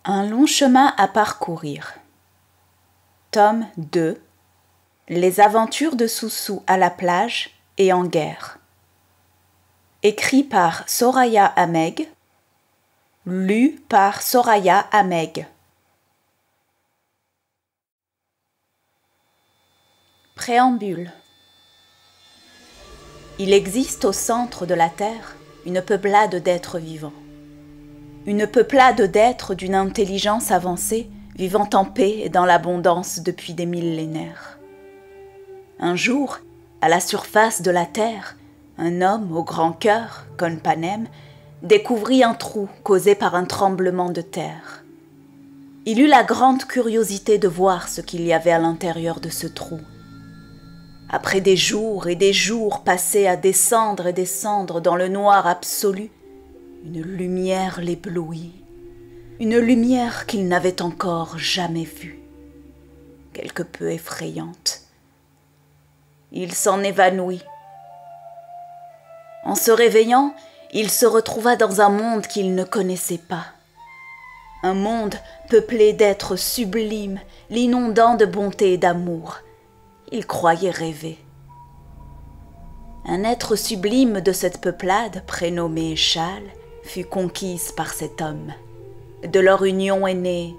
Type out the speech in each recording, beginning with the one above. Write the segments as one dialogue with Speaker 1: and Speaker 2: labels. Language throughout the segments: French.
Speaker 1: Un long chemin à parcourir. Tome 2. Les aventures de Soussou à la plage et en guerre. Écrit par Soraya Ahmeg. Lu par Soraya Ahmeg. Préambule. Il existe au centre de la Terre une peuplade d'êtres vivants. Une peuplade d'êtres d'une intelligence avancée, vivant en paix et dans l'abondance depuis des millénaires. Un jour, à la surface de la Terre, un homme au grand cœur, Konpanem, découvrit un trou causé par un tremblement de terre. Il eut la grande curiosité de voir ce qu'il y avait à l'intérieur de ce trou. Après des jours et des jours passés à descendre et descendre dans le noir absolu, une lumière l'éblouit, une lumière qu'il n'avait encore jamais vue, quelque peu effrayante. Il s'en évanouit. En se réveillant, il se retrouva dans un monde qu'il ne connaissait pas. Un monde peuplé d'êtres sublimes, l'inondant de bonté et d'amour. Il croyait rêver. Un être sublime de cette peuplade, prénommé Chal, fut conquise par cet homme. De leur union est né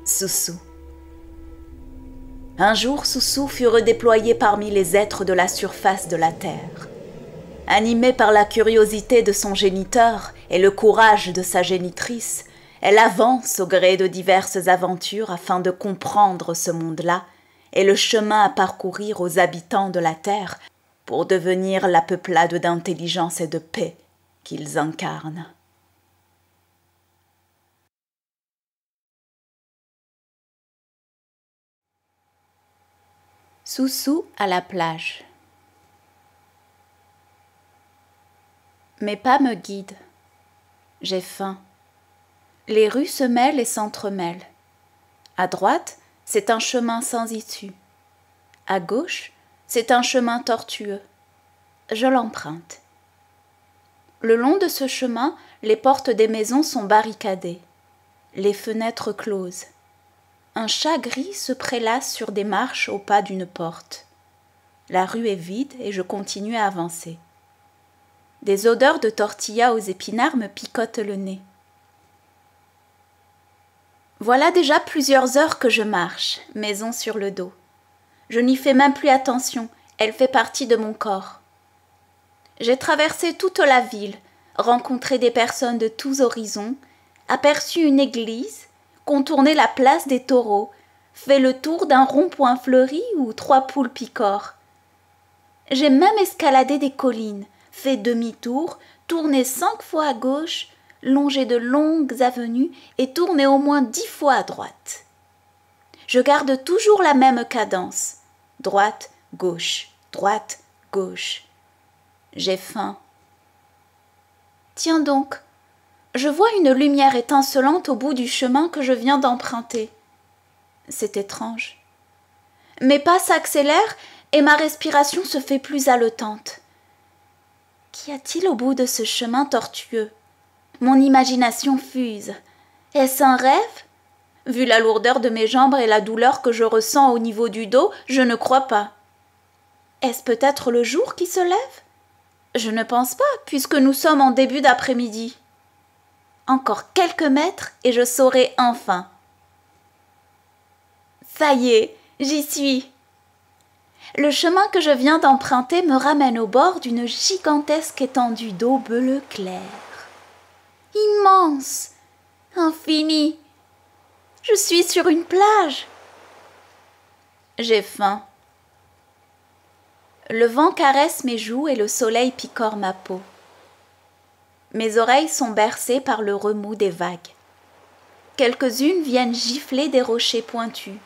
Speaker 1: Soussou. Un jour, Soussou fut redéployé parmi les êtres de la surface de la terre. Animée par la curiosité de son géniteur et le courage de sa génitrice, elle avance au gré de diverses aventures afin de comprendre ce monde-là et le chemin à parcourir aux habitants de la terre pour devenir la peuplade d'intelligence et de paix qu'ils incarnent. Soussou à la plage. Mes pas me guident. J'ai faim. Les rues se mêlent et s'entremêlent. À droite, c'est un chemin sans issue. À gauche, c'est un chemin tortueux. Je l'emprunte. Le long de ce chemin, les portes des maisons sont barricadées. Les fenêtres closes. Un chat gris se prélasse sur des marches au pas d'une porte. La rue est vide et je continue à avancer. Des odeurs de tortillas aux épinards me picotent le nez. Voilà déjà plusieurs heures que je marche, maison sur le dos. Je n'y fais même plus attention, elle fait partie de mon corps. J'ai traversé toute la ville, rencontré des personnes de tous horizons, aperçu une église, contourné la place des taureaux, fait le tour d'un rond-point fleuri où 3 poules picorent. J'ai même escaladé des collines, fait demi-tour, tourné 5 fois à gauche, longé de longues avenues et tourné au moins 10 fois à droite. Je garde toujours la même cadence. Droite, gauche, droite, gauche. J'ai faim. Tiens donc, je vois une lumière étincelante au bout du chemin que je viens d'emprunter. C'est étrange. Mes pas s'accélèrent et ma respiration se fait plus haletante. Qu'y a-t-il au bout de ce chemin tortueux? Mon imagination fuse. Est-ce un rêve? Vu la lourdeur de mes jambes et la douleur que je ressens au niveau du dos, je ne crois pas. Est-ce peut-être le jour qui se lève? Je ne pense pas, puisque nous sommes en début d'après-midi. Encore quelques mètres et je saurai enfin. Ça y est, j'y suis. Le chemin que je viens d'emprunter me ramène au bord d'une gigantesque étendue d'eau bleu clair. Immense, infinie. Je suis sur une plage. J'ai faim. Le vent caresse mes joues et le soleil picore ma peau. Mes oreilles sont bercées par le remous des vagues. Quelques-unes viennent gifler des rochers pointus.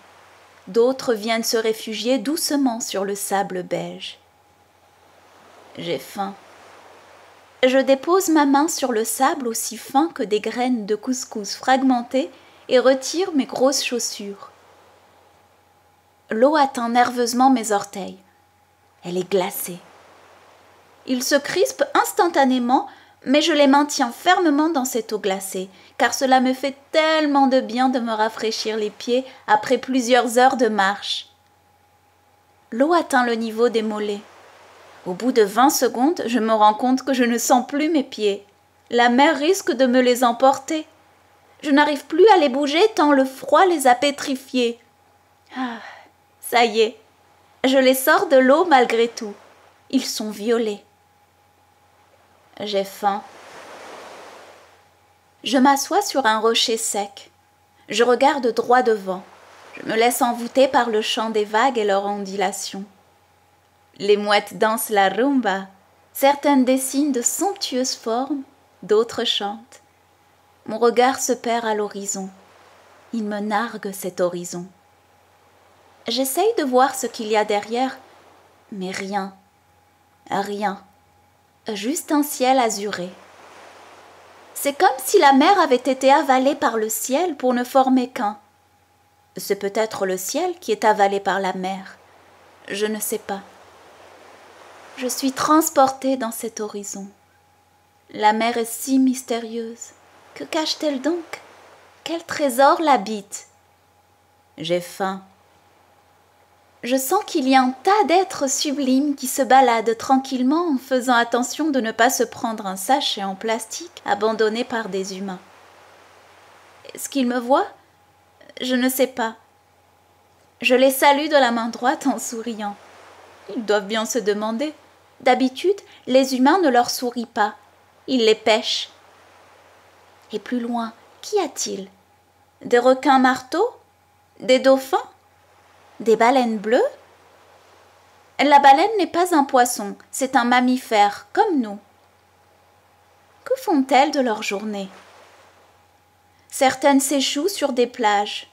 Speaker 1: D'autres viennent se réfugier doucement sur le sable beige. J'ai faim. Je dépose ma main sur le sable aussi fin que des graines de couscous fragmentées et retire mes grosses chaussures. L'eau atteint nerveusement mes orteils. Elle est glacée. Ils se crispent instantanément, Mais je les maintiens fermement dans cette eau glacée, car cela me fait tellement de bien de me rafraîchir les pieds après plusieurs heures de marche. L'eau atteint le niveau des mollets. Au bout de 20 secondes, je me rends compte que je ne sens plus mes pieds. La mer risque de me les emporter. Je n'arrive plus à les bouger tant le froid les a pétrifiés. Ah, ça y est, je les sors de l'eau malgré tout. Ils sont violets. J'ai faim. Je m'assois sur un rocher sec. Je regarde droit devant. Je me laisse envoûter par le chant des vagues et leur ondulation. Les mouettes dansent la rumba. Certaines dessinent de somptueuses formes, d'autres chantent. Mon regard se perd à l'horizon. Il me nargue cet horizon. J'essaye de voir ce qu'il y a derrière, mais rien. Rien. Juste un ciel azuré. C'est comme si la mer avait été avalée par le ciel pour ne former qu'un. C'est peut-être le ciel qui est avalé par la mer. Je ne sais pas. Je suis transportée dans cet horizon. La mer est si mystérieuse. Que cache-t-elle donc? Quel trésor l'habite? J'ai faim. Je sens qu'il y a un tas d'êtres sublimes qui se baladent tranquillement en faisant attention de ne pas se prendre un sachet en plastique abandonné par des humains. Est-ce qu'ils me voient? Je ne sais pas. Je les salue de la main droite en souriant. Ils doivent bien se demander. D'habitude, les humains ne leur sourient pas. Ils les pêchent. Et plus loin, qu'y a-t-il? Des requins marteaux? Des dauphins? Des baleines bleues? La baleine n'est pas un poisson, c'est un mammifère, comme nous. Que font-elles de leur journée? Certaines s'échouent sur des plages.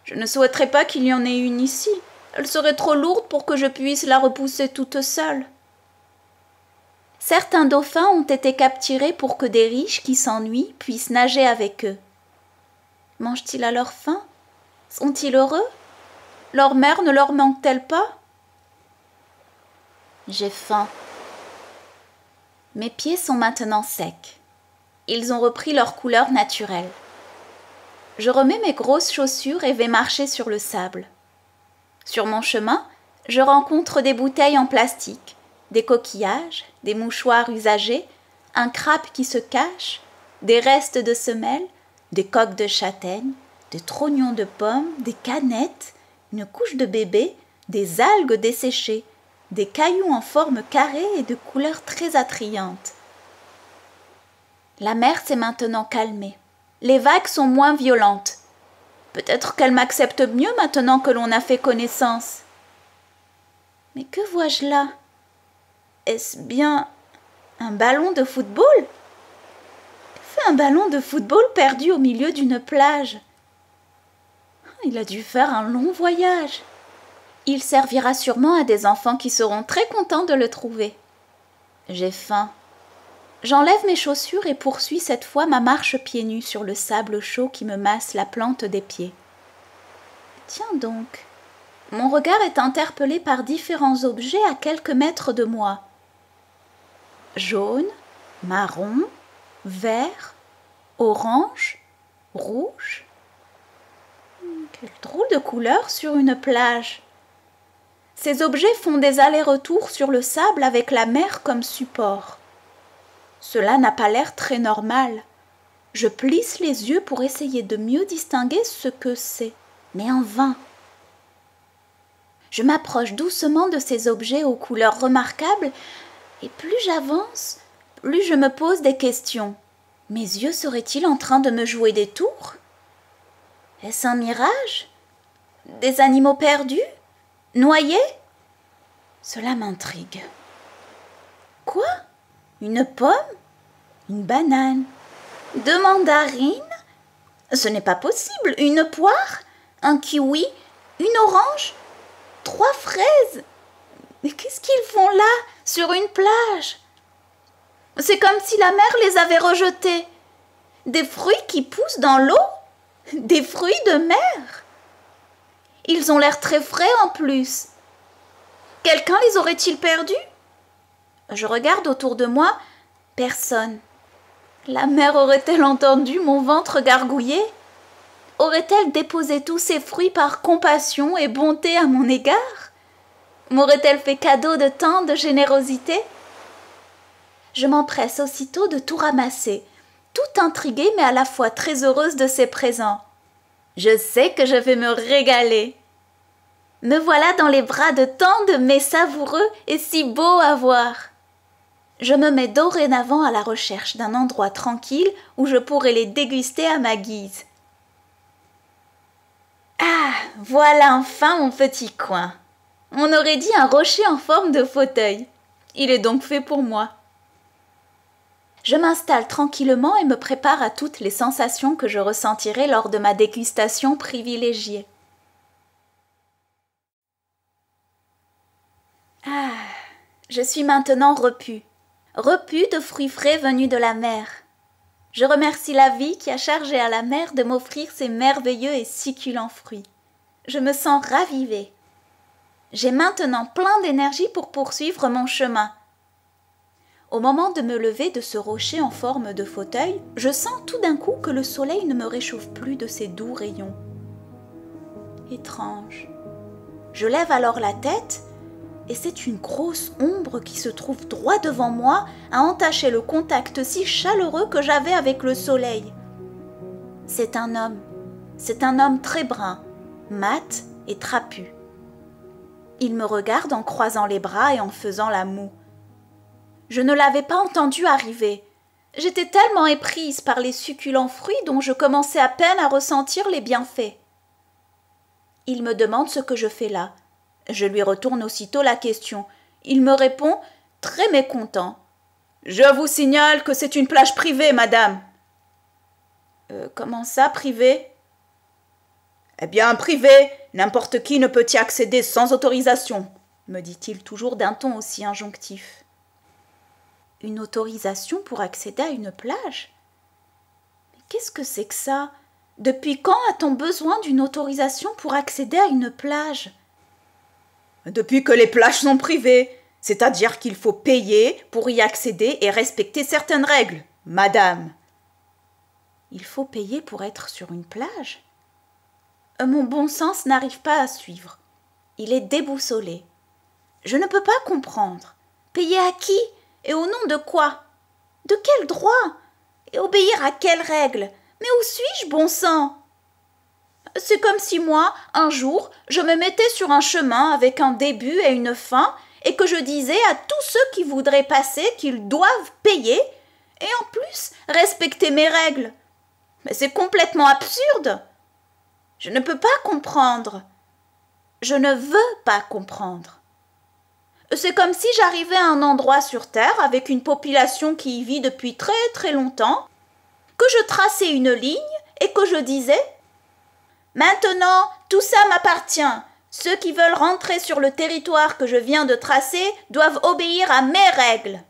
Speaker 1: Je ne souhaiterais pas qu'il y en ait une ici. Elle serait trop lourde pour que je puisse la repousser toute seule. Certains dauphins ont été capturés pour que des riches qui s'ennuient puissent nager avec eux. Mangent-ils à leur faim? Sont-ils heureux? Leur mère ne leur manque-t-elle pas? J'ai faim. Mes pieds sont maintenant secs. Ils ont repris leur couleur naturelle. Je remets mes grosses chaussures et vais marcher sur le sable. Sur mon chemin, je rencontre des bouteilles en plastique, des coquillages, des mouchoirs usagés, un crabe qui se cache, des restes de semelles, des coques de châtaigne, des trognons de pommes, des canettes, une couche de bébé, des algues desséchées, des cailloux en forme carrée et de couleurs très attrayantes. La mer s'est maintenant calmée. Les vagues sont moins violentes. Peut-être qu'elle m'accepte mieux maintenant que l'on a fait connaissance. Mais que vois-je là? Est-ce bien un ballon de football? Que fait un ballon de football perdu au milieu d'une plage? Il a dû faire un long voyage. Il servira sûrement à des enfants qui seront très contents de le trouver. J'ai faim. J'enlève mes chaussures et poursuis cette fois ma marche pieds nus sur le sable chaud qui me masse la plante des pieds. Tiens donc, mon regard est interpellé par différents objets à quelques mètres de moi. Jaune, marron, vert, orange, rouge. Quelle drôle de couleur sur une plage. Ces objets font des allers-retours sur le sable avec la mer comme support. Cela n'a pas l'air très normal. Je plisse les yeux pour essayer de mieux distinguer ce que c'est, mais en vain. Je m'approche doucement de ces objets aux couleurs remarquables, et plus j'avance, plus je me pose des questions. Mes yeux seraient-ils en train de me jouer des tours? Est-ce un mirage? Des animaux perdus? Noyés? Cela m'intrigue. Quoi? Une pomme? Une banane? 2 mandarines? Ce n'est pas possible. Une poire? Un kiwi? Une orange? 3 fraises? Mais qu'est-ce qu'ils font là, sur une plage? C'est comme si la mer les avait rejetés. Des fruits qui poussent dans l'eau? Des fruits de mer? Ils ont l'air très frais en plus. Quelqu'un les aurait-il perdus? Je regarde autour de moi, personne. La mer aurait-elle entendu mon ventre gargouiller? Aurait-elle déposé tous ses fruits par compassion et bonté à mon égard? M'aurait-elle fait cadeau de tant de générosité? Je m'empresse aussitôt de tout ramasser, tout intriguée mais à la fois très heureuse de ces présents. Je sais que je vais me régaler. Me voilà dans les bras de tant de mets savoureux et si beaux à voir. Je me mets dorénavant à la recherche d'un endroit tranquille où je pourrai les déguster à ma guise. Ah, voilà enfin mon petit coin. On aurait dit un rocher en forme de fauteuil. Il est donc fait pour moi. Je m'installe tranquillement et me prépare à toutes les sensations que je ressentirai lors de ma dégustation privilégiée. Ah, je suis maintenant repue de fruits frais venus de la mer. Je remercie la vie qui a chargé à la mer de m'offrir ces merveilleux et succulents fruits. Je me sens ravivée. J'ai maintenant plein d'énergie pour poursuivre mon chemin. Au moment de me lever de ce rocher en forme de fauteuil, je sens tout d'un coup que le soleil ne me réchauffe plus de ses doux rayons. Étrange. Je lève alors la tête et c'est une grosse ombre qui se trouve droit devant moi à entacher le contact si chaleureux que j'avais avec le soleil. C'est un homme très brun, mat et trapu. Il me regarde en croisant les bras et en faisant la moue. Je ne l'avais pas entendu arriver. J'étais tellement éprise par les succulents fruits dont je commençais à peine à ressentir les bienfaits. Il me demande ce que je fais là. Je lui retourne aussitôt la question. Il me répond, très mécontent. « Je vous signale que c'est une plage privée, madame. » Comment ça, privée ? Eh bien, privée, n'importe qui ne peut y accéder sans autorisation, me dit-il toujours d'un ton aussi injonctif. Une autorisation pour accéder à une plage ? Mais qu'est-ce que c'est que ça ? Depuis quand a-t-on besoin d'une autorisation pour accéder à une plage ? Depuis que les plages sont privées, c'est-à-dire qu'il faut payer pour y accéder et respecter certaines règles, madame. Il faut payer pour être sur une plage ? Mon bon sens n'arrive pas à suivre. Il est déboussolé. Je ne peux pas comprendre. Payer à qui ? Et au nom de quoi ? De quel droit ? Et obéir à quelles règles ? Mais où suis-je, bon sang ? C'est comme si moi, un jour, je me mettais sur un chemin avec un début et une fin, et que je disais à tous ceux qui voudraient passer qu'ils doivent payer, et en plus respecter mes règles. Mais c'est complètement absurde. Je ne peux pas comprendre. Je ne veux pas comprendre. C'est comme si j'arrivais à un endroit sur Terre avec une population qui y vit depuis très très longtemps, que je traçais une ligne et que je disais « Maintenant, tout ça m'appartient. Ceux qui veulent rentrer sur le territoire que je viens de tracer doivent obéir à mes règles. »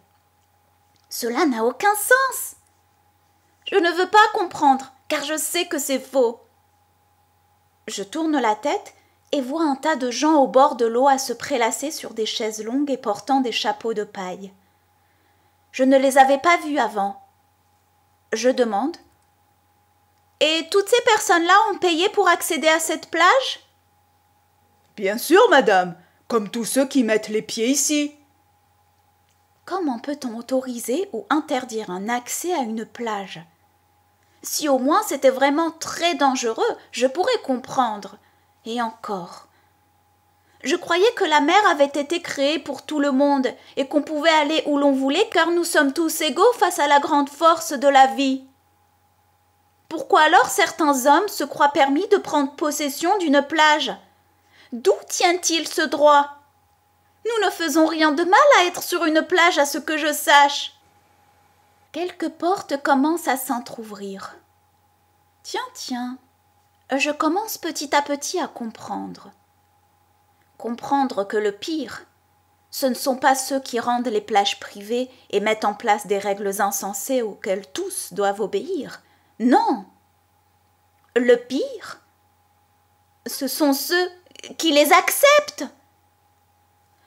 Speaker 1: Cela n'a aucun sens. Je ne veux pas comprendre, car je sais que c'est faux. Je tourne la tête et vois un tas de gens au bord de l'eau à se prélasser sur des chaises longues et portant des chapeaux de paille. Je ne les avais pas vus avant. Je demande « Et toutes ces personnes-là ont payé pour accéder à cette plage ?» « Bien sûr, madame, comme tous ceux qui mettent les pieds ici. » Comment peut-on autoriser ou interdire un accès à une plage ? Si au moins c'était vraiment très dangereux, je pourrais comprendre. Et encore. Je croyais que la mer avait été créée pour tout le monde et qu'on pouvait aller où l'on voulait car nous sommes tous égaux face à la grande force de la vie. Pourquoi alors certains hommes se croient permis de prendre possession d'une plage ? D'où tient-il ce droit ? Nous ne faisons rien de mal à être sur une plage à ce que je sache. Quelques portes commencent à s'entr'ouvrir. Tiens, je commence petit à petit à comprendre. Comprendre que le pire, ce ne sont pas ceux qui rendent les plages privées et mettent en place des règles insensées auxquelles tous doivent obéir. Non. Le pire, ce sont ceux qui les acceptent.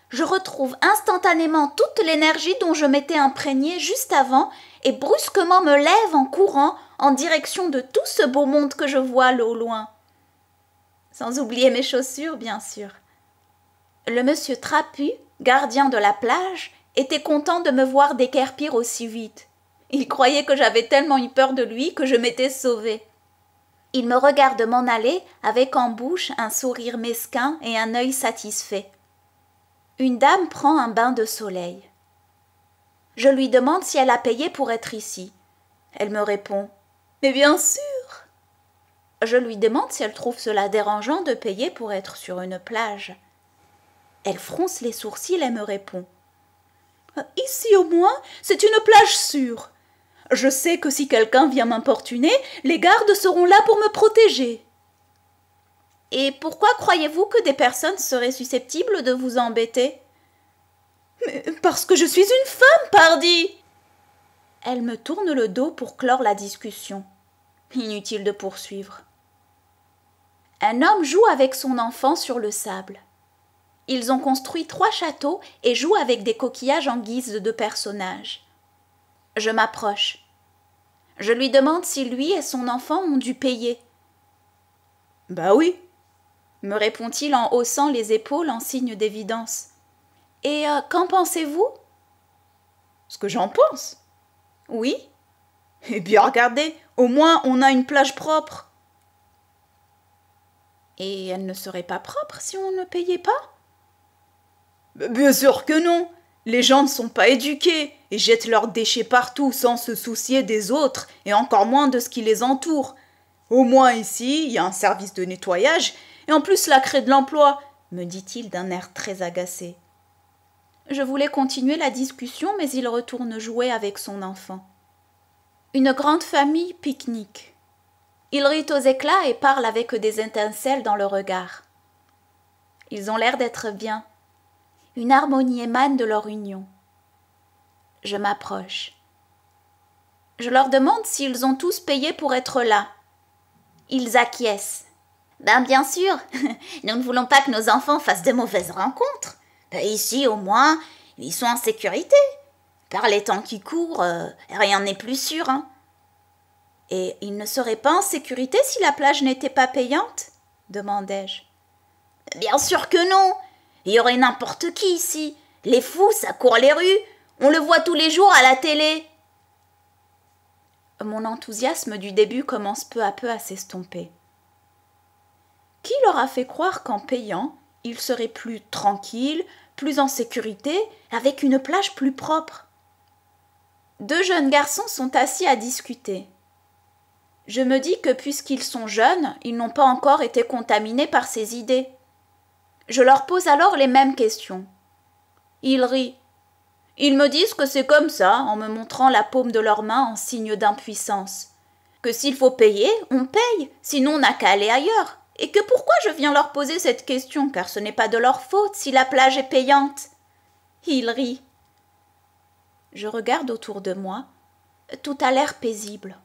Speaker 1: Je retrouve instantanément toute l'énergie dont je m'étais imprégnée juste avant et brusquement me lève en courant en direction de tout ce beau monde que je vois au loin. Sans oublier mes chaussures, bien sûr. Le monsieur trapu, gardien de la plage, était content de me voir déguerpir aussi vite. Il croyait que j'avais tellement eu peur de lui que je m'étais sauvée. Il me regarde m'en aller avec en bouche un sourire mesquin et un œil satisfait. Une dame prend un bain de soleil. Je lui demande si elle a payé pour être ici. Elle me répond « Mais bien sûr !» Je lui demande si elle trouve cela dérangeant de payer pour être sur une plage. Elle fronce les sourcils et me répond « Ici au moins, c'est une plage sûre. Je sais que si quelqu'un vient m'importuner, les gardes seront là pour me protéger. » Et pourquoi croyez-vous que des personnes seraient susceptibles de vous embêter ? Mais parce que je suis une femme, pardi ! Elle me tourne le dos pour clore la discussion. Inutile de poursuivre. Un homme joue avec son enfant sur le sable. Ils ont construit 3 châteaux et jouent avec des coquillages en guise de personnages. Je m'approche. Je lui demande si lui et son enfant ont dû payer. « Bah oui !» me répond-il en haussant les épaules en signe d'évidence. « Et qu'en pensez-vous ?»« Ce que j'en pense ?»« Oui ?»« Eh bien, regardez, au moins on a une plage propre. »« Et elle ne serait pas propre si on ne payait pas ?»« Bien sûr que non. Les gens ne sont pas éduqués et jettent leurs déchets partout sans se soucier des autres et encore moins de ce qui les entoure. Au moins ici, il y a un service de nettoyage et en plus la crée de l'emploi, me dit-il d'un air très agacé. Je voulais continuer la discussion, mais il retourne jouer avec son enfant. Une grande famille pique-nique. Il rit aux éclats et parle avec des étincelles dans le regard. Ils ont l'air d'être bien. Une harmonie émane de leur union. Je m'approche. Je leur demande s'ils ont tous payé pour être là. Ils acquiescent. « Bien sûr, nous ne voulons pas que nos enfants fassent de mauvaises rencontres. Ici, au moins, ils sont en sécurité. Par les temps qui courent, rien n'est plus sûr. Hein. » « Et ils ne seraient pas en sécurité si la plage n'était pas payante ?» demandai-je. « Bien sûr que non. Il y aurait n'importe qui ici. Les fous, ça court les rues. On le voit tous les jours à la télé. » Mon enthousiasme du début commence peu à peu à s'estomper. Qui leur a fait croire qu'en payant, ils seraient plus tranquilles, plus en sécurité, avec une plage plus propre ? 2 jeunes garçons sont assis à discuter. Je me dis que puisqu'ils sont jeunes, ils n'ont pas encore été contaminés par ces idées. Je leur pose alors les mêmes questions. Ils rient. Ils me disent que c'est comme ça, en me montrant la paume de leurs mains en signe d'impuissance. Que s'il faut payer, on paye, sinon on n'a qu'à aller ailleurs. Et que pourquoi je viens leur poser cette question, car ce n'est pas de leur faute si la plage est payante. Ils rient. Je regarde autour de moi. Tout a l'air paisible.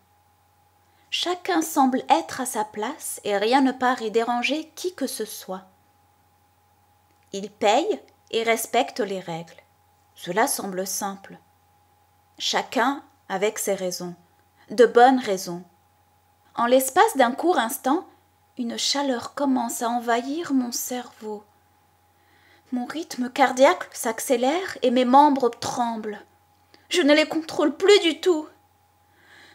Speaker 1: Chacun semble être à sa place et rien ne paraît déranger qui que ce soit. Ils payent et respectent les règles. Cela semble simple. Chacun avec ses raisons, de bonnes raisons. En l'espace d'un court instant, une chaleur commence à envahir mon cerveau. Mon rythme cardiaque s'accélère et mes membres tremblent. Je ne les contrôle plus du tout.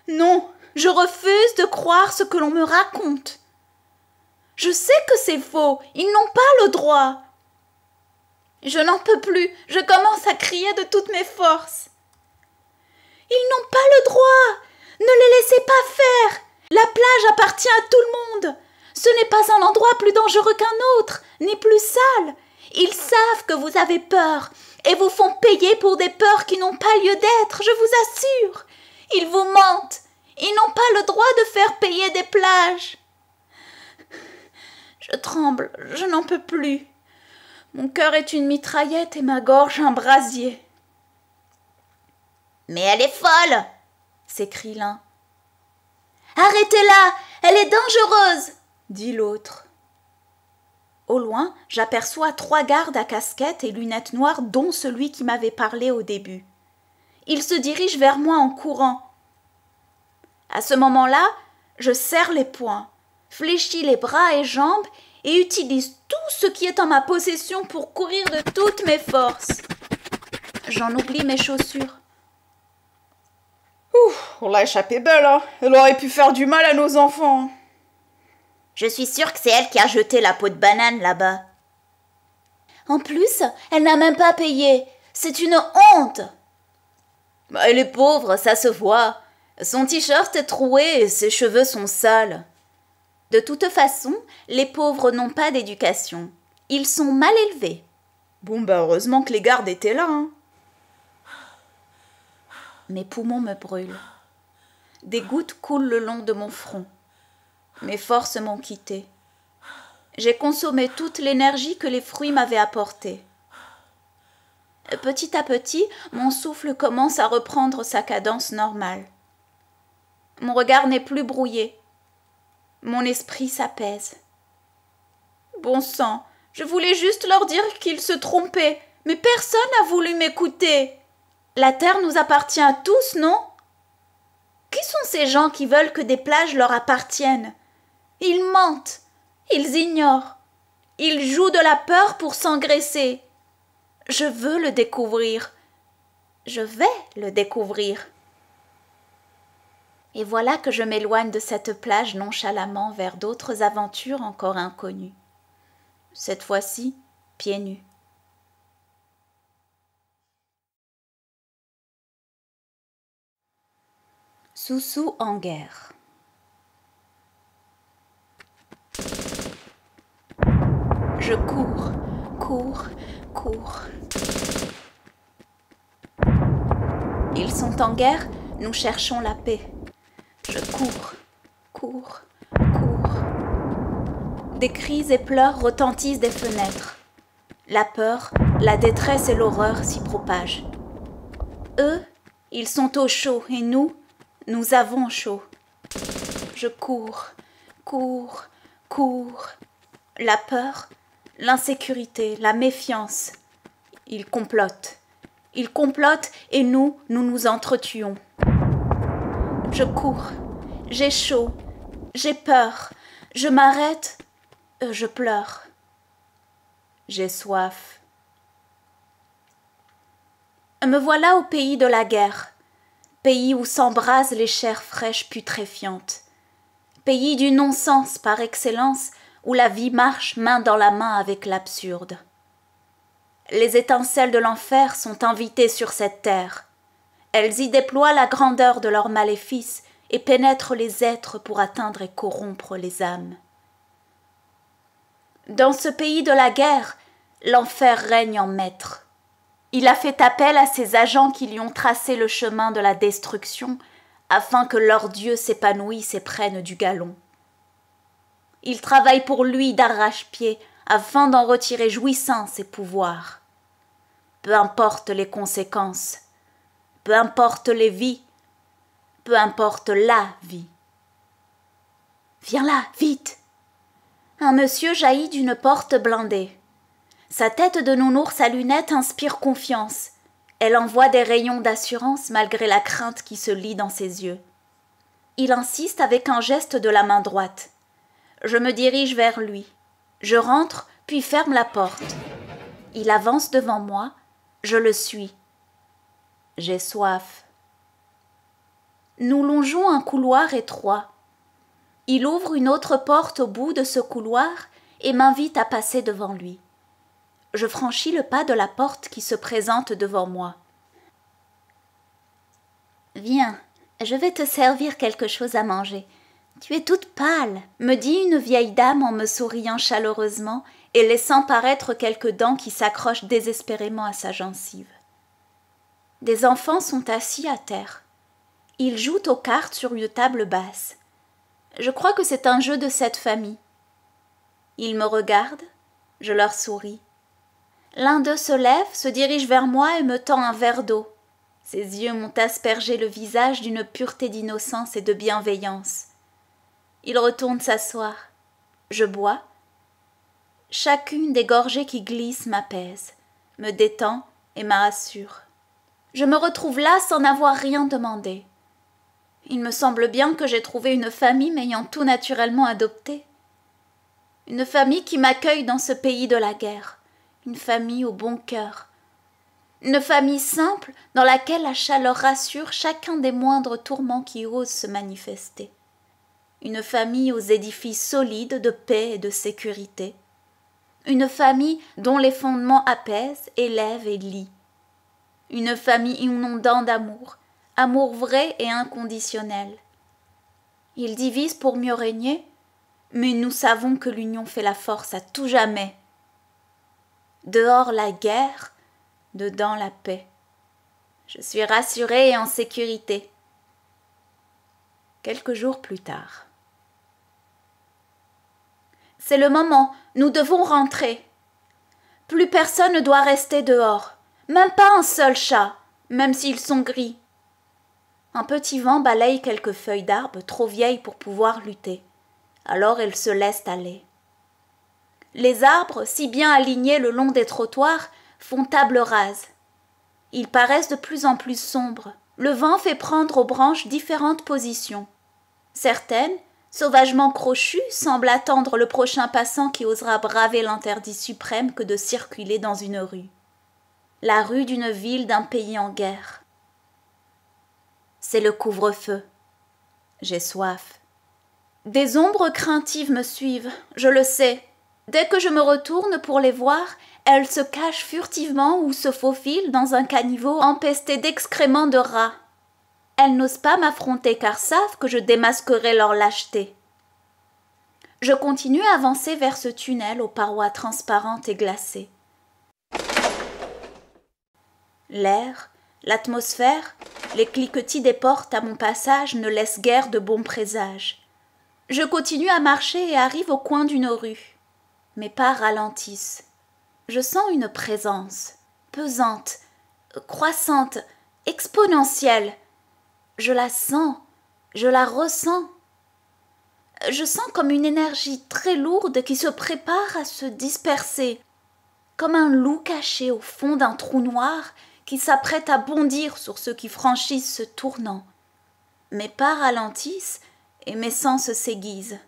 Speaker 1: Non, je refuse de croire ce que l'on me raconte. Je sais que c'est faux, ils n'ont pas le droit. Je n'en peux plus, je commence à crier de toutes mes forces. Ils n'ont pas le droit, ne les laissez pas faire. La plage appartient à tout le monde. Ce n'est pas un endroit plus dangereux qu'un autre, ni plus sale. Ils savent que vous avez peur et vous font payer pour des peurs qui n'ont pas lieu d'être, je vous assure. Ils vous mentent. Ils n'ont pas le droit de faire payer des plages. Je tremble, je n'en peux plus. Mon cœur est une mitraillette et ma gorge un brasier. « Mais elle est folle !» s'écrie l'un. « Arrêtez-la, elle est dangereuse !» dit l'autre. Au loin, j'aperçois 3 gardes à casquette et lunettes noires, dont celui qui m'avait parlé au début. Ils se dirigent vers moi en courant. À ce moment-là, je serre les poings, fléchis les bras et jambes et utilise tout ce qui est en ma possession pour courir de toutes mes forces. J'en oublie mes chaussures.
Speaker 2: Ouf, on l'a échappé belle, hein. Elle aurait pu faire du mal à nos enfants.
Speaker 1: Je suis sûre que c'est elle qui a jeté la peau de banane là-bas. En plus, elle n'a même pas payé. C'est une honte. Elle est pauvre, ça se voit. Son t-shirt est troué et ses cheveux sont sales. De toute façon, les pauvres n'ont pas d'éducation. Ils sont mal élevés.
Speaker 2: Bon, heureusement que les gardes étaient là, hein.
Speaker 1: Mes poumons me brûlent. Des gouttes coulent le long de mon front. Mes forces m'ont quitté. J'ai consommé toute l'énergie que les fruits m'avaient apportée. Petit à petit, mon souffle commence à reprendre sa cadence normale. Mon regard n'est plus brouillé. Mon esprit s'apaise. Bon sang, je voulais juste leur dire qu'ils se trompaient, mais personne n'a voulu m'écouter. La terre nous appartient à tous, non? Qui sont ces gens qui veulent que des plages leur appartiennent? Ils mentent, ils ignorent, ils jouent de la peur pour s'engraisser. Je veux le découvrir. Je vais le découvrir. Et voilà que je m'éloigne de cette plage nonchalamment vers d'autres aventures encore inconnues. Cette fois-ci, pieds nus. Soussou en guerre. Je cours, cours. Ils sont en guerre, nous cherchons la paix. Je cours. Des cris et pleurs retentissent des fenêtres. La peur, la détresse et l'horreur s'y propagent. Eux, ils sont au chaud et nous avons chaud. Je cours. La peur, l'insécurité, la méfiance. Ils complotent et nous nous entretuons. Je cours, j'ai chaud, j'ai peur, je m'arrête, je pleure. J'ai soif. Me voilà au pays de la guerre, pays où s'embrasent les chairs fraîches putréfiantes, pays du non-sens par excellence, où la vie marche main dans la main avec l'absurde. Les étincelles de l'enfer sont invitées sur cette terre. Elles y déploient la grandeur de leurs maléfices et pénètrent les êtres pour atteindre et corrompre les âmes. Dans ce pays de la guerre, l'enfer règne en maître. Il a fait appel à ses agents qui lui ont tracé le chemin de la destruction afin que leur Dieu s'épanouisse et prenne du galon. Il travaille pour lui d'arrache-pied afin d'en retirer jouissance et pouvoir. Peu importe les conséquences, peu importe les vies, peu importe la vie. Viens là, vite! Un monsieur jaillit d'une porte blindée. Sa tête de nounours à lunettes inspire confiance. Elle envoie des rayons d'assurance malgré la crainte qui se lit dans ses yeux. Il insiste avec un geste de la main droite. Je me dirige vers lui. Je rentre, puis ferme la porte. Il avance devant moi. Je le suis. J'ai soif. Nous longeons un couloir étroit. Il ouvre une autre porte au bout de ce couloir et m'invite à passer devant lui. Je franchis le pas de la porte qui se présente devant moi. « Viens, je vais te servir quelque chose à manger. Tu es toute pâle, » me dit une vieille dame en me souriant chaleureusement et laissant paraître quelques dents qui s'accrochent désespérément à sa gencive. Des enfants sont assis à terre. Ils jouent aux cartes sur une table basse. Je crois que c'est un jeu de cette famille. Ils me regardent, je leur souris. L'un d'eux se lève, se dirige vers moi et me tend un verre d'eau. Ses yeux m'ont aspergé le visage d'une pureté d'innocence et de bienveillance. Il retourne s'asseoir. Je bois. Chacune des gorgées qui glissent m'apaise, me détend et m'assure. Je me retrouve là sans n'avoir rien demandé. Il me semble bien que j'ai trouvé une famille m'ayant tout naturellement adoptée. Une famille qui m'accueille dans ce pays de la guerre. Une famille au bon cœur. Une famille simple dans laquelle la chaleur rassure chacun des moindres tourments qui osent se manifester. Une famille aux édifices solides de paix et de sécurité. Une famille dont les fondements apaisent, élèvent et lient. Une famille inondant d'amour, amour vrai et inconditionnel. Ils divisent pour mieux régner, mais nous savons que l'union fait la force à tout jamais. Dehors la guerre, dedans la paix. Je suis rassurée et en sécurité. Quelques jours plus tard. C'est le moment, nous devons rentrer. Plus personne ne doit rester dehors, même pas un seul chat, même s'ils sont gris. Un petit vent balaye quelques feuilles d'arbres trop vieilles pour pouvoir lutter. Alors elles se laissent aller. Les arbres, si bien alignés le long des trottoirs, font table rase. Ils paraissent de plus en plus sombres. Le vent fait prendre aux branches différentes positions. Certaines, sauvagement crochues, semblent attendre le prochain passant qui osera braver l'interdit suprême que de circuler dans une rue. La rue d'une ville d'un pays en guerre. C'est le couvre-feu. J'ai soif. Des ombres craintives me suivent, je le sais. Dès que je me retourne pour les voir, elles se cachent furtivement ou se faufilent dans un caniveau empesté d'excréments de rats. Elles n'osent pas m'affronter car savent que je démasquerai leur lâcheté. Je continue à avancer vers ce tunnel aux parois transparentes et glacées. L'air, l'atmosphère, les cliquetis des portes à mon passage ne laissent guère de bons présages. Je continue à marcher et arrive au coin d'une rue. Mes pas ralentissent. Je sens une présence, pesante, croissante, exponentielle. Je la sens, je la ressens. Je sens comme une énergie très lourde qui se prépare à se disperser, comme un loup caché au fond d'un trou noir qui s'apprête à bondir sur ceux qui franchissent ce tournant. Mes pas ralentissent et mes sens s'aiguisent.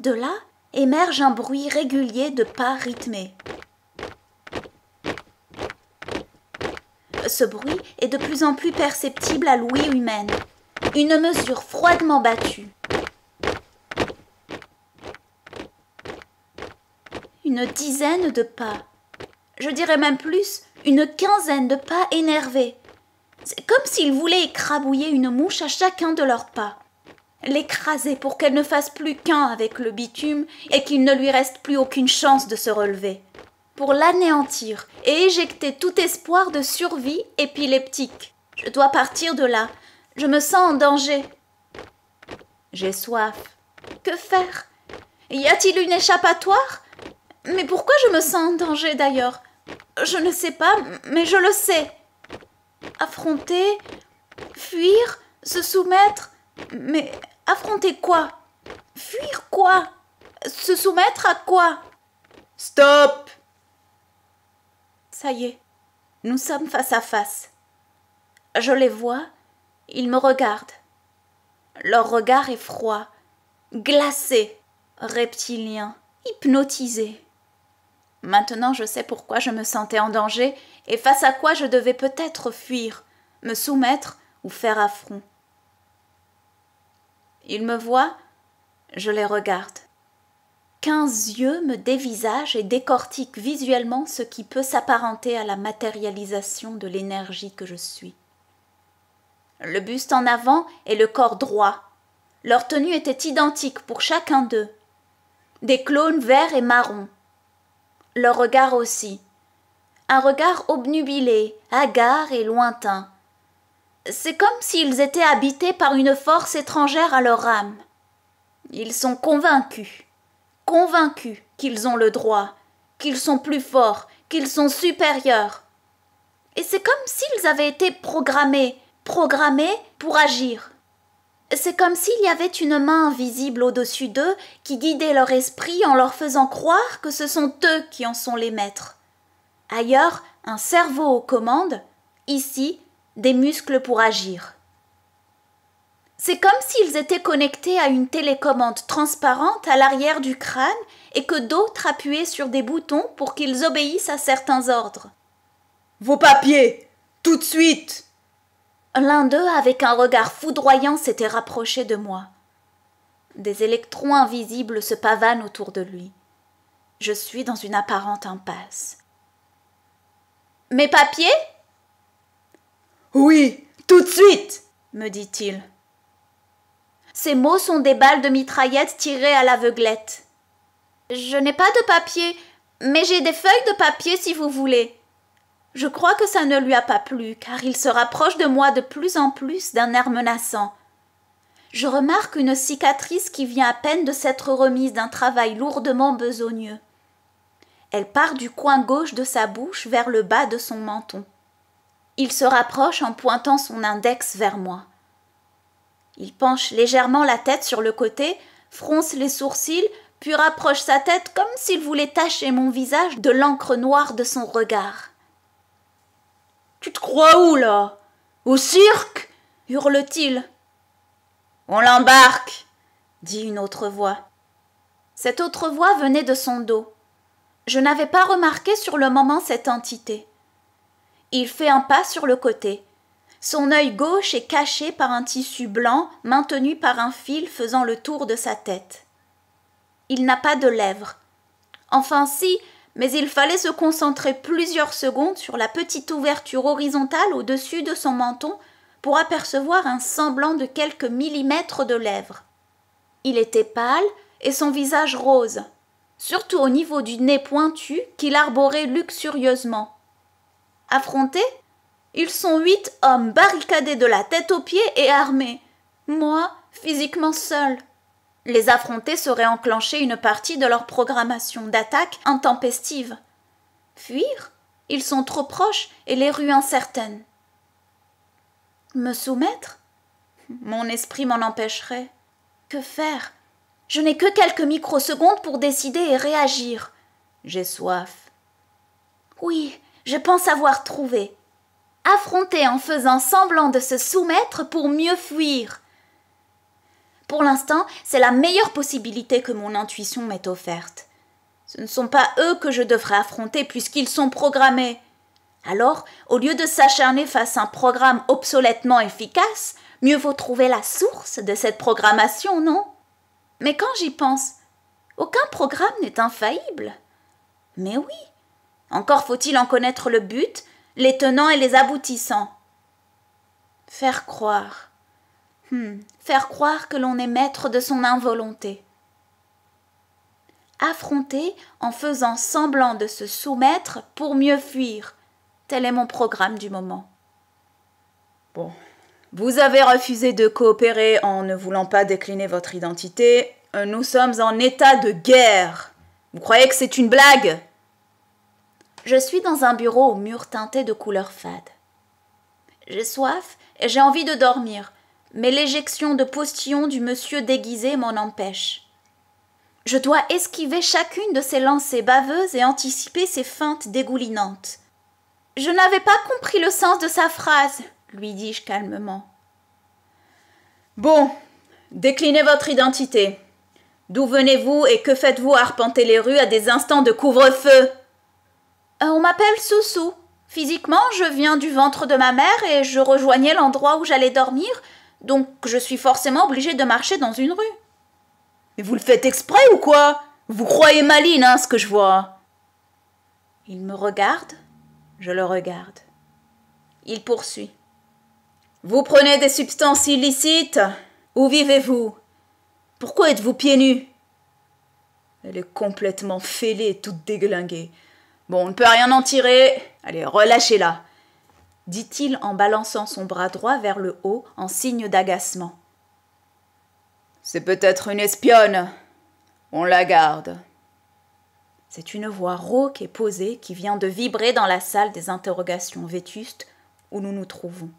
Speaker 1: De là émerge un bruit régulier de pas rythmés. Ce bruit est de plus en plus perceptible à l'ouïe humaine, une mesure froidement battue. Une dizaine de pas, je dirais même plus, une quinzaine de pas énervés. C'est comme s'ils voulaient écrabouiller une mouche à chacun de leurs pas, l'écraser pour qu'elle ne fasse plus qu'un avec le bitume et qu'il ne lui reste plus aucune chance de se relever, pour l'anéantir et éjecter tout espoir de survie épileptique. Je dois partir de là, je me sens en danger. J'ai soif. Que faire? Y a-t-il une échappatoire? Mais pourquoi je me sens en danger d'ailleurs? Je ne sais pas, mais je le sais. Affronter, fuir, se soumettre, mais affronter quoi? Fuir quoi? Se soumettre à quoi?
Speaker 2: Stop!
Speaker 1: Ça y est, nous sommes face à face. Je les vois, ils me regardent. Leur regard est froid, glacé, reptilien, hypnotisé. Maintenant je sais pourquoi je me sentais en danger et face à quoi je devais peut-être fuir, me soumettre ou faire affront. Ils me voient, je les regarde. 15 yeux me dévisagent et décortiquent visuellement ce qui peut s'apparenter à la matérialisation de l'énergie que je suis. Le buste en avant et le corps droit. Leur tenue était identique pour chacun d'eux. Des clones verts et marrons. Leur regard aussi. Un regard obnubilé, hagard et lointain. C'est comme s'ils étaient habités par une force étrangère à leur âme. Ils sont convaincus qu'ils ont le droit, qu'ils sont plus forts, qu'ils sont supérieurs. Et c'est comme s'ils avaient été programmés pour agir. C'est comme s'il y avait une main invisible au-dessus d'eux qui guidait leur esprit en leur faisant croire que ce sont eux qui en sont les maîtres. Ailleurs, un cerveau aux commandes, ici, des muscles pour agir. C'est comme s'ils étaient connectés à une télécommande transparente à l'arrière du crâne et que d'autres appuyaient sur des boutons pour qu'ils obéissent à certains ordres.
Speaker 2: « Vos papiers! Tout de suite !»
Speaker 1: L'un d'eux, avec un regard foudroyant, s'était rapproché de moi. Des électrons invisibles se pavanent autour de lui. Je suis dans une apparente impasse. « Mes papiers ?»«
Speaker 2: Oui, tout de suite !»
Speaker 1: me dit-il. Ces mots sont des balles de mitraillette tirées à l'aveuglette. « Je n'ai pas de papier, mais j'ai des feuilles de papier si vous voulez. » Je crois que ça ne lui a pas plu, car il se rapproche de moi de plus en plus d'un air menaçant. Je remarque une cicatrice qui vient à peine de s'être remise d'un travail lourdement besogneux. Elle part du coin gauche de sa bouche vers le bas de son menton. Il se rapproche en pointant son index vers moi. Il penche légèrement la tête sur le côté, fronce les sourcils, puis rapproche sa tête comme s'il voulait tacher mon visage de l'encre noire de son regard.
Speaker 2: « Tu te crois où, là? Au cirque ?»
Speaker 1: hurle-t-il.
Speaker 2: « On l'embarque !»
Speaker 1: dit une autre voix. Cette autre voix venait de son dos. Je n'avais pas remarqué sur le moment cette entité. Il fait un pas sur le côté. Son œil gauche est caché par un tissu blanc maintenu par un fil faisant le tour de sa tête. Il n'a pas de lèvres. Enfin si, mais il fallait se concentrer plusieurs secondes sur la petite ouverture horizontale au-dessus de son menton pour apercevoir un semblant de quelques millimètres de lèvres. Il était pâle et son visage rose, surtout au niveau du nez pointu qu'il arborait luxurieusement. Affrontés, ils sont 8 hommes barricadés de la tête aux pieds et armés. Moi, physiquement seule. Les affrontés seraient enclencher une partie de leur programmation d'attaque intempestive. Fuir? Ils sont trop proches et les rues incertaines. Me soumettre? Mon esprit m'en empêcherait. Que faire? Je n'ai que quelques microsecondes pour décider et réagir. J'ai soif. Oui, je pense avoir trouvé. Affronter en faisant semblant de se soumettre pour mieux fuir. Pour l'instant, c'est la meilleure possibilité que mon intuition m'ait offerte. Ce ne sont pas eux que je devrais affronter puisqu'ils sont programmés. Alors, au lieu de s'acharner face à un programme obsolètement efficace, mieux vaut trouver la source de cette programmation, non? Mais quand j'y pense, aucun programme n'est infaillible. Mais oui, encore faut-il en connaître le but, les tenants et les aboutissants. Faire croire que l'on est maître de son involonté. Affronter en faisant semblant de se soumettre pour mieux fuir. Tel est mon programme du moment.
Speaker 2: Bon, vous avez refusé de coopérer en ne voulant pas décliner votre identité. Nous sommes en état de guerre. Vous croyez que c'est une blague?
Speaker 1: Je suis dans un bureau aux murs teintés de couleurs fades. J'ai soif et j'ai envie de dormir, mais l'éjection de postillon du monsieur déguisé m'en empêche. Je dois esquiver chacune de ses lancées baveuses et anticiper ses feintes dégoulinantes. « Je n'avais pas compris le sens de sa phrase, » lui dis-je calmement.
Speaker 2: « Bon, déclinez votre identité. D'où venez-vous et que faites-vous à arpenter les rues à des instants de couvre-feu »
Speaker 1: On m'appelle Soussou. Physiquement, je viens du ventre de ma mère et je rejoignais l'endroit où j'allais dormir, donc je suis forcément obligée de marcher dans une rue.
Speaker 2: Mais vous le faites exprès ou quoi? Vous croyez maline, hein, ce que je vois.
Speaker 1: Il me regarde, je le regarde. Il poursuit.
Speaker 2: Vous prenez des substances illicites? Où vivez-vous? Pourquoi êtes-vous pieds nus? Elle est complètement fêlée, toute déglinguée. Bon, on ne peut rien en tirer. Allez, relâchez-la, dit-il en balançant son bras droit vers le haut en signe d'agacement. C'est peut-être une espionne. On la garde. C'est une voix rauque et posée qui vient de vibrer dans la salle des interrogations vétustes où nous nous trouvons.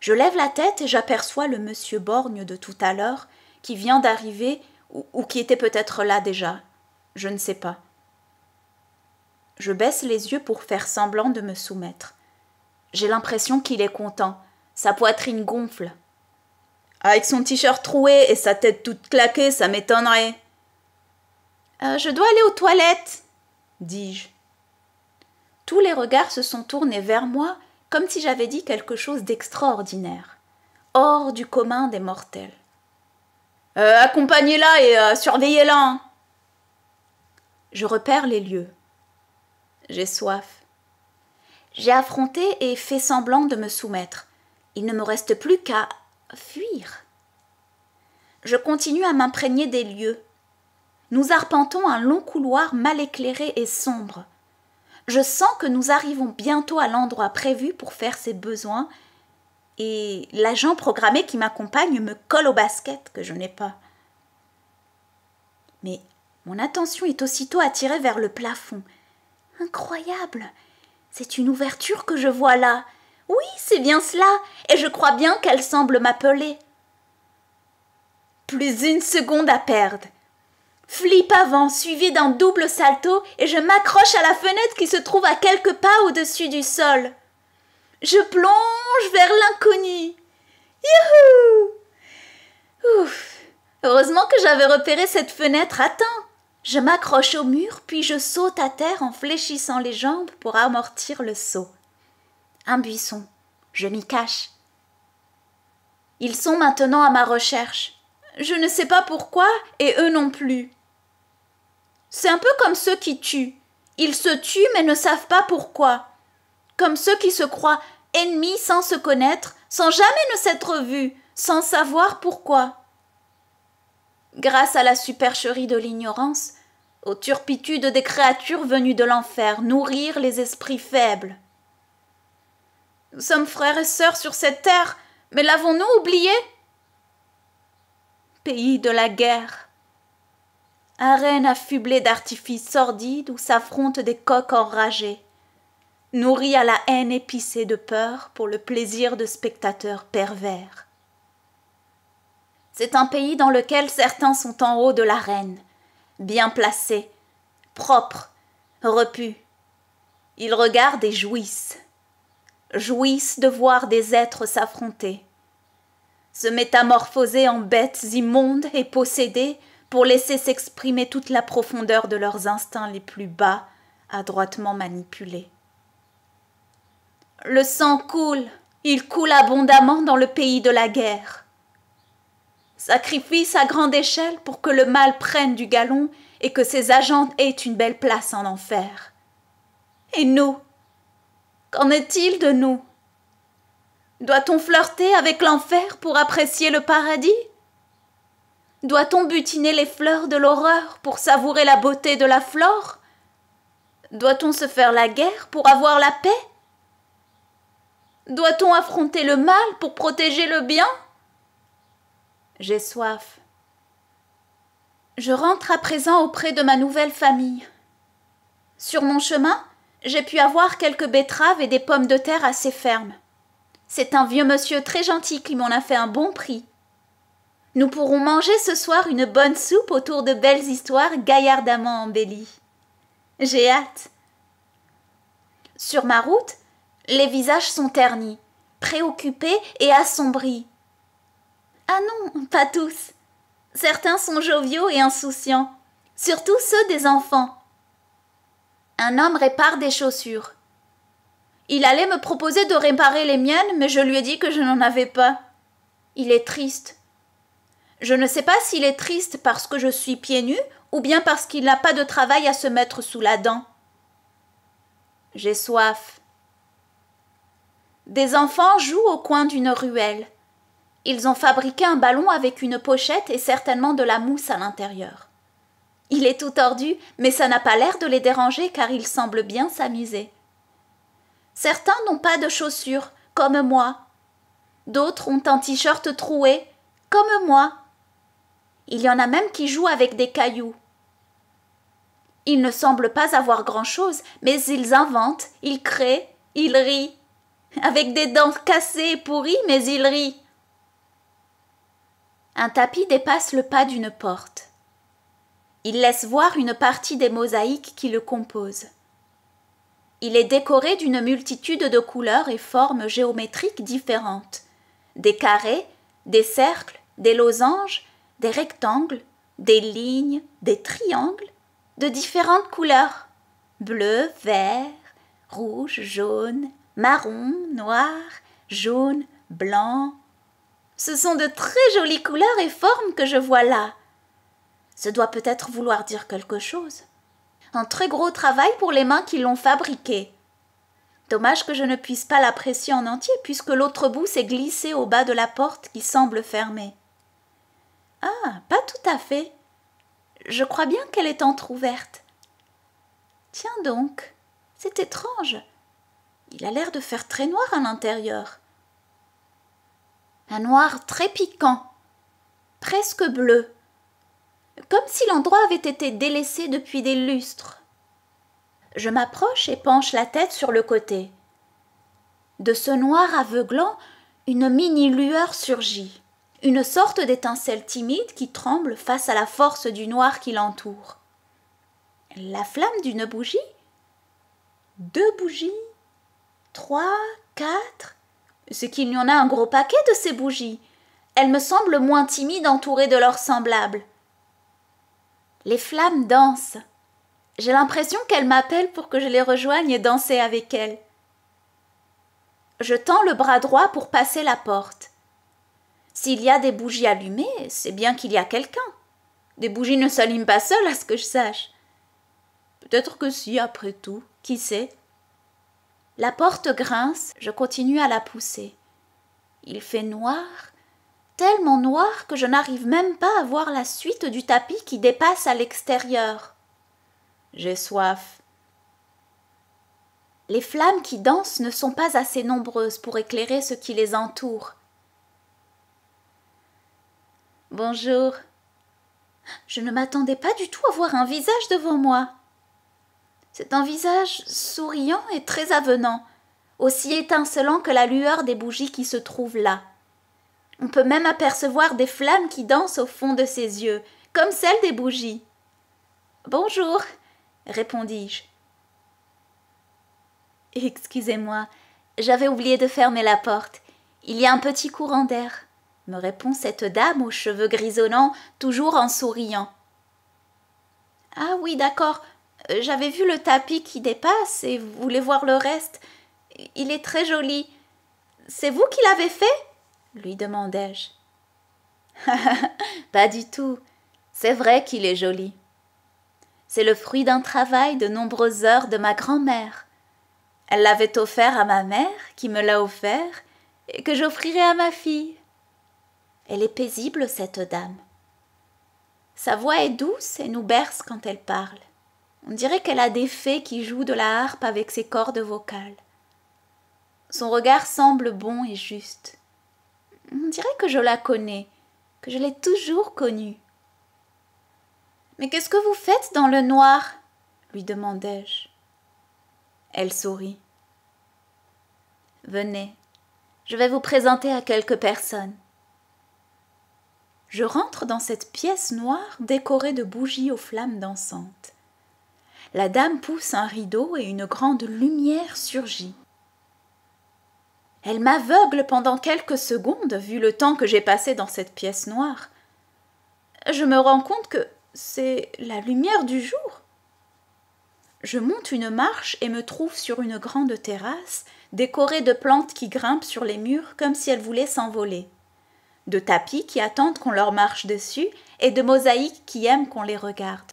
Speaker 1: Je lève la tête et j'aperçois le monsieur borgne de tout à l'heure qui vient d'arriver ou qui était peut-être là déjà. Je ne sais pas. Je baisse les yeux pour faire semblant de me soumettre. J'ai l'impression qu'il est content. Sa poitrine gonfle.
Speaker 2: Avec son t-shirt troué et sa tête toute claquée, ça m'étonnerait.
Speaker 1: Je dois aller aux toilettes, dis-je. Tous les regards se sont tournés vers moi comme si j'avais dit quelque chose d'extraordinaire, hors du commun des mortels.
Speaker 2: Accompagnez-la et surveillez-la. Hein.
Speaker 1: Je repère les lieux. J'ai soif. J'ai affronté et fait semblant de me soumettre. Il ne me reste plus qu'à fuir. Je continue à m'imprégner des lieux. Nous arpentons un long couloir mal éclairé et sombre. Je sens que nous arrivons bientôt à l'endroit prévu pour faire ses besoins et l'agent programmé qui m'accompagne me colle au basket que je n'ai pas. Mais mon attention est aussitôt attirée vers le plafond. Incroyable! C'est une ouverture que je vois là. Oui, c'est bien cela, et je crois bien qu'elle semble m'appeler. Plus une seconde à perdre. Flip avant, suivi d'un double salto, et je m'accroche à la fenêtre qui se trouve à quelques pas au-dessus du sol. Je plonge vers l'inconnu. Youhou! Ouf! Heureusement que j'avais repéré cette fenêtre à temps. Je m'accroche au mur, puis je saute à terre en fléchissant les jambes pour amortir le saut. Un buisson. Je m'y cache. Ils sont maintenant à ma recherche. Je ne sais pas pourquoi, et eux non plus. C'est un peu comme ceux qui tuent. Ils se tuent mais ne savent pas pourquoi. Comme ceux qui se croient ennemis sans se connaître, sans jamais ne s'être vus, sans savoir pourquoi. Grâce à la supercherie de l'ignorance, aux turpitudes des créatures venues de l'enfer, nourrir les esprits faibles. Nous sommes frères et sœurs sur cette terre, mais l'avons-nous oublié? Pays de la guerre. Arène affublée d'artifices sordides où s'affrontent des coqs enragés, nourris à la haine épicée de peur pour le plaisir de spectateurs pervers. C'est un pays dans lequel certains sont en haut de l'arène, bien placés, propres, repus. Ils regardent et jouissent de voir des êtres s'affronter, se métamorphoser en bêtes immondes et possédées pour laisser s'exprimer toute la profondeur de leurs instincts les plus bas, adroitement manipulés. Le sang coule, il coule abondamment dans le pays de la guerre. Sacrifice à grande échelle pour que le mal prenne du galon et que ses agents aient une belle place en enfer. Et nous, qu'en est-il de nous? Doit-on flirter avec l'enfer pour apprécier le paradis? Doit-on butiner les fleurs de l'horreur pour savourer la beauté de la flore? Doit-on se faire la guerre pour avoir la paix? Doit-on affronter le mal pour protéger le bien? J'ai soif. Je rentre à présent auprès de ma nouvelle famille. Sur mon chemin, j'ai pu avoir quelques betteraves et des pommes de terre assez fermes. C'est un vieux monsieur très gentil qui m'en a fait un bon prix. Nous pourrons manger ce soir une bonne soupe autour de belles histoires gaillardement embellies. J'ai hâte. Sur ma route, les visages sont ternis, préoccupés et assombris. Ah non, pas tous. Certains sont joviaux et insouciants, surtout ceux des enfants. Un homme répare des chaussures. Il allait me proposer de réparer les miennes, mais je lui ai dit que je n'en avais pas. Il est triste. Je ne sais pas s'il est triste parce que je suis pieds nus ou bien parce qu'il n'a pas de travail à se mettre sous la dent. J'ai soif. Des enfants jouent au coin d'une ruelle. Ils ont fabriqué un ballon avec une pochette et certainement de la mousse à l'intérieur. Il est tout tordu, mais ça n'a pas l'air de les déranger car ils semblent bien s'amuser. Certains n'ont pas de chaussures, comme moi. D'autres ont un t-shirt troué, comme moi. Il y en a même qui jouent avec des cailloux. Ils ne semblent pas avoir grand-chose, mais ils inventent, ils créent, ils rient. avec des dents cassées et pourries, mais il rit. Un tapis dépasse le pas d'une porte. Il laisse voir une partie des mosaïques qui le composent. Il est décoré d'une multitude de couleurs et formes géométriques différentes. Des carrés, des cercles, des losanges, des rectangles, des lignes, des triangles, de différentes couleurs. Bleu, vert, rouge, jaune, marron, noir, jaune, blanc. Ce sont de très jolies couleurs et formes que je vois là. Ce doit peut-être vouloir dire quelque chose. Un très gros travail pour les mains qui l'ont fabriqué. Dommage que je ne puisse pas l'apprécier en entier, puisque l'autre bout s'est glissé au bas de la porte qui semble fermée. Ah, pas tout à fait. Je crois bien qu'elle est entr'ouverte. Tiens donc, c'est étrange. Il a l'air de faire très noir à l'intérieur. Un noir très piquant, presque bleu, comme si l'endroit avait été délaissé depuis des lustres. Je m'approche et penche la tête sur le côté. De ce noir aveuglant, une mini-lueur surgit, une sorte d'étincelle timide qui tremble face à la force du noir qui l'entoure. La flamme d'une bougie? 2 bougies? 3, 4? C'est qu'il y en a un gros paquet de ces bougies. Elles me semblent moins timides entourées de leurs semblables. Les flammes dansent. J'ai l'impression qu'elles m'appellent pour que je les rejoigne et danser avec elles. Je tends le bras droit pour passer la porte. S'il y a des bougies allumées, c'est bien qu'il y a quelqu'un. Des bougies ne s'allument pas seules, à ce que je sache. Peut-être que si, après tout, qui sait? La porte grince, je continue à la pousser. Il fait noir, tellement noir que je n'arrive même pas à voir la suite du tapis qui dépasse à l'extérieur. J'ai soif. Les flammes qui dansent ne sont pas assez nombreuses pour éclairer ce qui les entoure. Bonjour. Je ne m'attendais pas du tout à voir un visage devant moi. C'est un visage souriant et très avenant, aussi étincelant que la lueur des bougies qui se trouvent là. On peut même apercevoir des flammes qui dansent au fond de ses yeux, comme celles des bougies. « Bonjour !» répondis-je. « Excusez-moi, j'avais oublié de fermer la porte. Il y a un petit courant d'air, » me répond cette dame aux cheveux grisonnants, toujours en souriant. « Ah oui, d'accord. J'avais vu le tapis qui dépasse et voulais voir le reste. Il est très joli. C'est vous qui l'avez fait ? Lui demandai-je. Pas du tout. C'est vrai qu'il est joli. C'est le fruit d'un travail de nombreuses heures de ma grand-mère. Elle l'avait offert à ma mère, qui me l'a offert, et que j'offrirai à ma fille. Elle est paisible, cette dame. Sa voix est douce et nous berce quand elle parle. On dirait qu'elle a des fées qui jouent de la harpe avec ses cordes vocales. Son regard semble bon et juste. On dirait que je la connais, que je l'ai toujours connue. « Mais qu'est-ce que vous faites dans le noir ?» lui demandai-je. Elle sourit. « Venez, je vais vous présenter à quelques personnes. » Je rentre dans cette pièce noire décorée de bougies aux flammes dansantes. La dame pousse un rideau et une grande lumière surgit. Elle m'aveugle pendant quelques secondes, vu le temps que j'ai passé dans cette pièce noire. Je me rends compte que c'est la lumière du jour. Je monte une marche et me trouve sur une grande terrasse, décorée de plantes qui grimpent sur les murs comme si elles voulaient s'envoler, de tapis qui attendent qu'on leur marche dessus et de mosaïques qui aiment qu'on les regarde.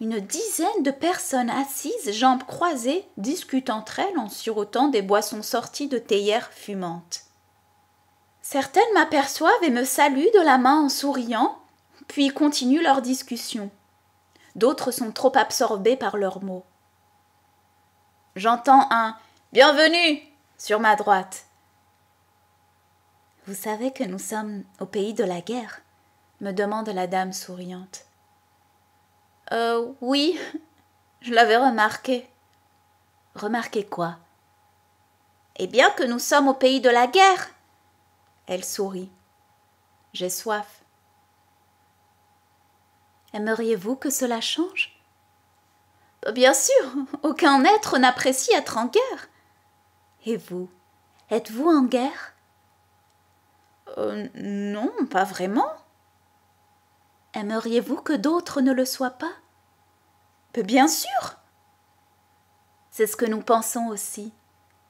Speaker 1: Une dizaine de personnes assises, jambes croisées, discutent entre elles en sirotant des boissons sorties de théières fumantes. Certaines m'aperçoivent et me saluent de la main en souriant, puis continuent leur discussion. D'autres sont trop absorbées par leurs mots. J'entends un « Bienvenue !» sur ma droite. « Vous savez que nous sommes au pays de la guerre ?» me demande la dame souriante. « Oui, je l'avais remarqué. » « Remarqué quoi ?» Eh bien que nous sommes au pays de la guerre. Elle sourit. J'ai soif. Aimeriez-vous que cela change? Bien sûr, aucun être n'apprécie être en guerre. Et vous, êtes-vous en guerre?
Speaker 2: Non, pas vraiment.
Speaker 1: Aimeriez-vous que d'autres ne le soient pas?
Speaker 2: Bien sûr.
Speaker 1: C'est ce que nous pensons aussi.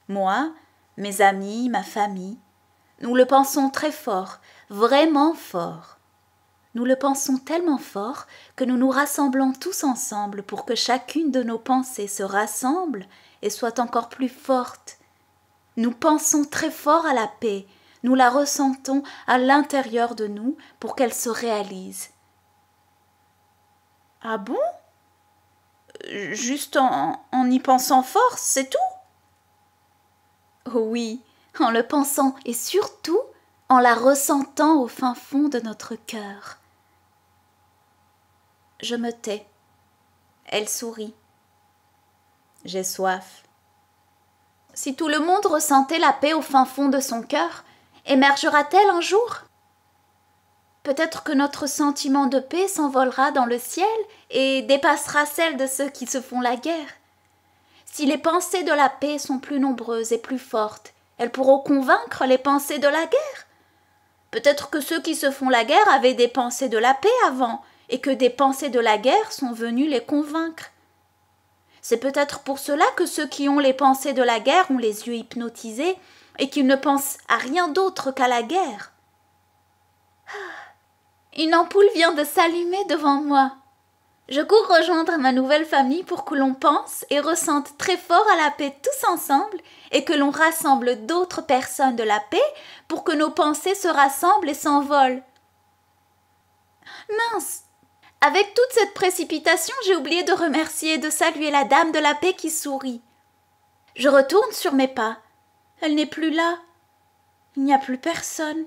Speaker 1: Moi, mes amis, ma famille, nous le pensons très fort, vraiment fort. Nous le pensons tellement fort que nous nous rassemblons tous ensemble pour que chacune de nos pensées se rassemble et soit encore plus forte. Nous pensons très fort à la paix, nous la ressentons à l'intérieur de nous pour qu'elle se réalise.
Speaker 2: Ah bon? Juste en y pensant fort, c'est tout?
Speaker 1: Oui, en le pensant et surtout en la ressentant au fin fond de notre cœur. Je me tais. Elle sourit. J'ai soif. Si tout le monde ressentait la paix au fin fond de son cœur, émergera-t-elle un jour? Peut-être que notre sentiment de paix s'envolera dans le ciel et dépassera celle de ceux qui se font la guerre. Si les pensées de la paix sont plus nombreuses et plus fortes, elles pourront convaincre les pensées de la guerre. Peut-être que ceux qui se font la guerre avaient des pensées de la paix avant, et que des pensées de la guerre sont venues les convaincre. C'est peut-être pour cela que ceux qui ont les pensées de la guerre ont les yeux hypnotisés et qu'ils ne pensent à rien d'autre qu'à la guerre. Une ampoule vient de s'allumer devant moi. Je cours rejoindre ma nouvelle famille pour que l'on pense et ressente très fort à la paix tous ensemble et que l'on rassemble d'autres personnes de la paix pour que nos pensées se rassemblent et s'envolent. Mince! Avec toute cette précipitation, j'ai oublié de remercier et de saluer la dame de la paix qui sourit. Je retourne sur mes pas. Elle n'est plus là. Il n'y a plus personne.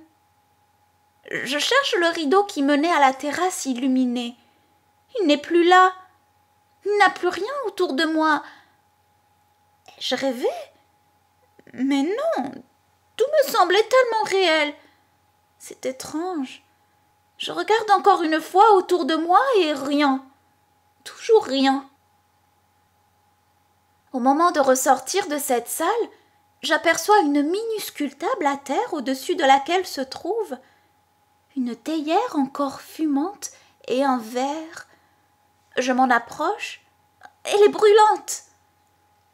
Speaker 1: Je cherche le rideau qui menait à la terrasse illuminée. Il n'est plus là. Il n'y a plus rien autour de moi. Ai-je rêvé? Mais non, tout me semblait tellement réel. C'est étrange. Je regarde encore une fois autour de moi et rien. Toujours rien. Au moment de ressortir de cette salle, j'aperçois une minuscule table à terre au-dessus de laquelle se trouve une théière encore fumante et un verre. Je m'en approche. Elle est brûlante.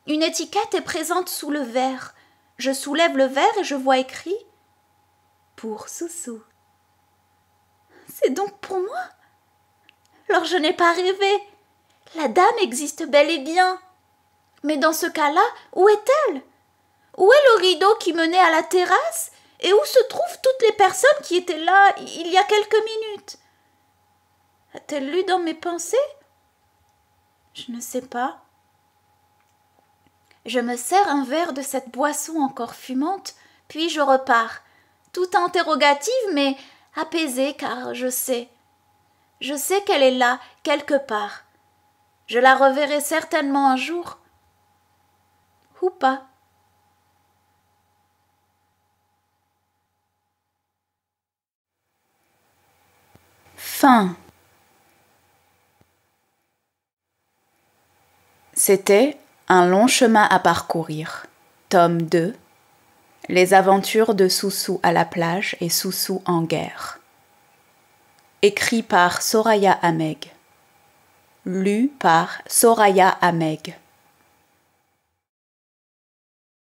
Speaker 1: Une étiquette est présente sous le verre. Je soulève le verre et je vois écrit « Pour Soussou ». C'est donc pour moi. Alors je n'ai pas rêvé. La dame existe bel et bien. Mais dans ce cas-là, où est-elle? Où est le rideau qui menait à la terrasse? Et où se trouvent toutes les personnes qui étaient là il y a quelques minutes? A-t-elle lu dans mes pensées? Je ne sais pas. Je me sers un verre de cette boisson encore fumante, puis je repars, tout interrogative mais apaisée car je sais qu'elle est là, quelque part. Je la reverrai certainement un jour. Ou pas.
Speaker 2: Fin. C'était Un long chemin à parcourir. Tome 2. Les aventures de Soussou à la plage et Soussou en guerre. Écrit par Soraya Ahmeg. Lu par Soraya Ahmeg.